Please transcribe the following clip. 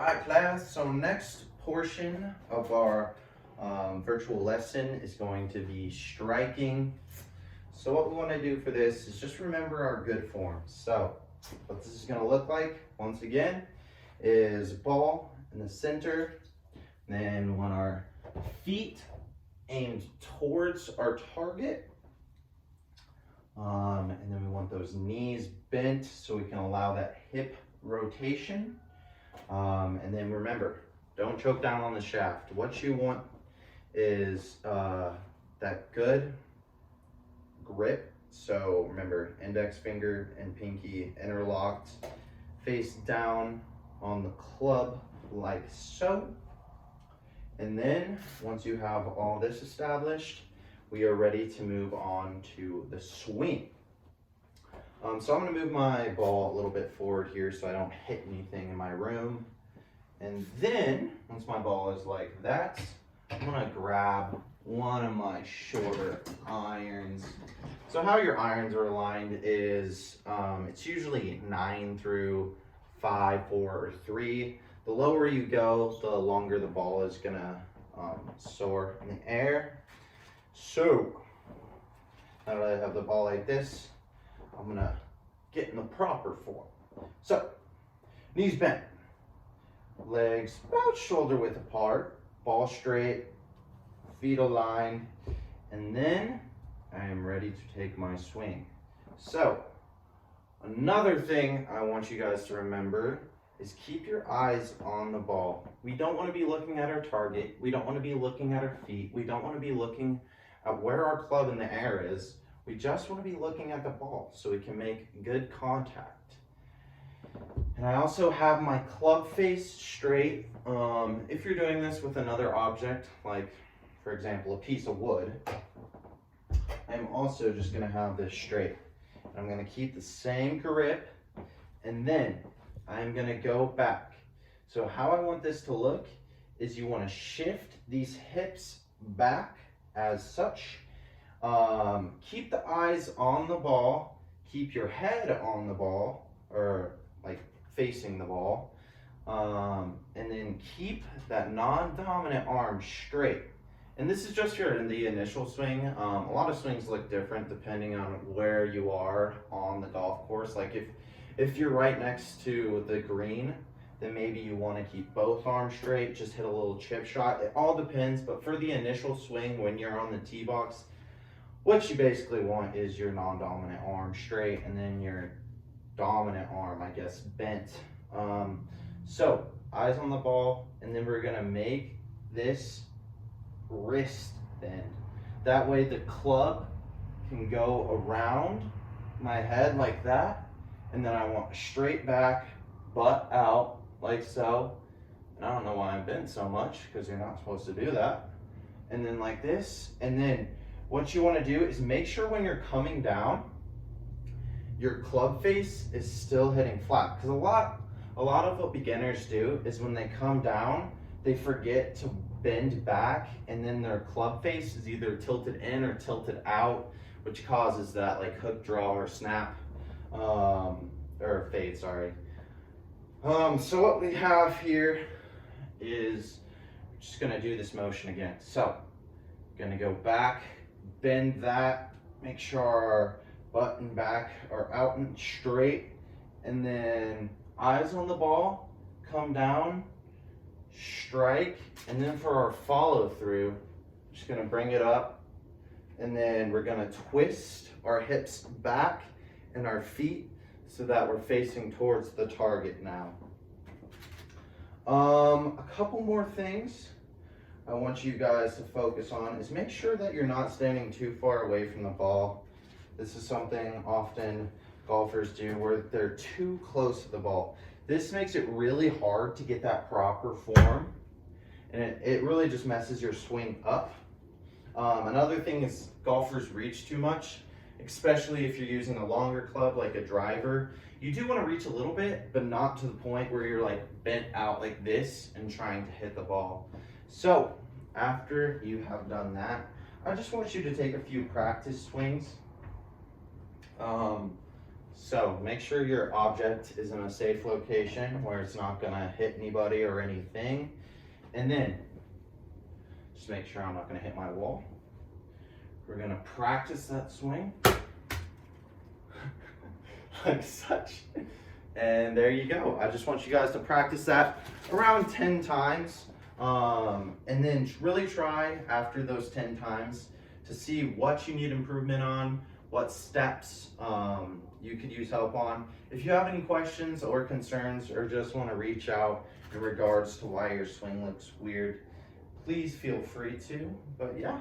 right, class, so next portion of our virtual lesson is going to be striking. So what we want to do for this is just remember our good forms. So what this is going to look like, once again, is a ball in the center. Then we want our feet aimed towards our target. And then we want those knees bent so we can allow that hip rotation. And then remember, don't choke down on the shaft. What you want is that good grip. So remember, index finger and pinky interlocked, face down on the club like so. And then once you have all this established, we are ready to move on to the swing. So I'm going to move my ball a little bit forward here so I don't hit anything in my room. And then, once my ball is like that, I'm going to grab one of my shorter irons. So how your irons are aligned is, it's usually 9 through 5, 4, or 3. The lower you go, the longer the ball is going to soar in the air. So, now that I have the ball like this, I'm going to get in the proper form. So, knees bent, legs about shoulder width apart, ball straight, feet aligned, and then I am ready to take my swing. So, another thing I want you guys to remember is keep your eyes on the ball. We don't want to be looking at our target. We don't want to be looking at our feet. We don't want to be looking at where our club in the air is. We just want to be looking at the ball so we can make good contact. And I also have my club face straight. If you're doing this with another object, like for example a piece of wood, I'm also just going to have this straight. And I'm going to keep the same grip, and then I'm going to go back. So how I want this to look is you want to shift these hips back as such. Keep the eyes on the ball, keep your head on the ball, or like facing the ball, and then keep that non-dominant arm straight. And this is just the initial swing. A lot of swings look different depending on where you are on the golf course. Like if you're right next to the green, then maybe you want to keep both arms straight, just hit a little chip shot. It all depends, but for the initial swing when you're on the tee box, what you basically want is your non-dominant arm straight and then your dominant arm, I guess, bent. So eyes on the ball, and then we're gonna make this wrist bend. That way the club can go around my head like that, and then I want straight back, butt out like so. And I don't know why I'm bent so much, because you're not supposed to do that. And then like this, and then what you want to do is make sure when you're coming down, your club face is still hitting flat. Because a lot of what beginners do is when they come down, they forget to bend back, and then their club face is either tilted in or tilted out, which causes that like hook draw or snap, or fade, sorry. So what we have here is, we're just gonna do this motion again. So, gonna go back, bend that, make sure our butt and back are out and straight, and then eyes on the ball, come down, strike, and then for our follow through, just gonna bring it up, and then we're gonna twist our hips back and our feet so that we're facing towards the target now. A couple more things I want you guys to focus on is make sure that you're not standing too far away from the ball. This is something often golfers do where they're too close to the ball. This makes it really hard to get that proper form, and it really just messes your swing up. Another thing is golfers reach too much, especially if you're using a longer club like a driver. You do want to reach a little bit, but not to the point where you're like bent out like this and trying to hit the ball. So after you have done that, I just want you to take a few practice swings. So make sure your object is in a safe location where it's not gonna hit anybody or anything. And then, just make sure I'm not gonna hit my wall. We're gonna practice that swing. Like such. And there you go. I just want you guys to practice that around 10 times. And then really try after those 10 times to see what you need improvement on, what steps you could use help on. If you have any questions or concerns or just want to reach out in regards to why your swing looks weird, please feel free to. But yeah.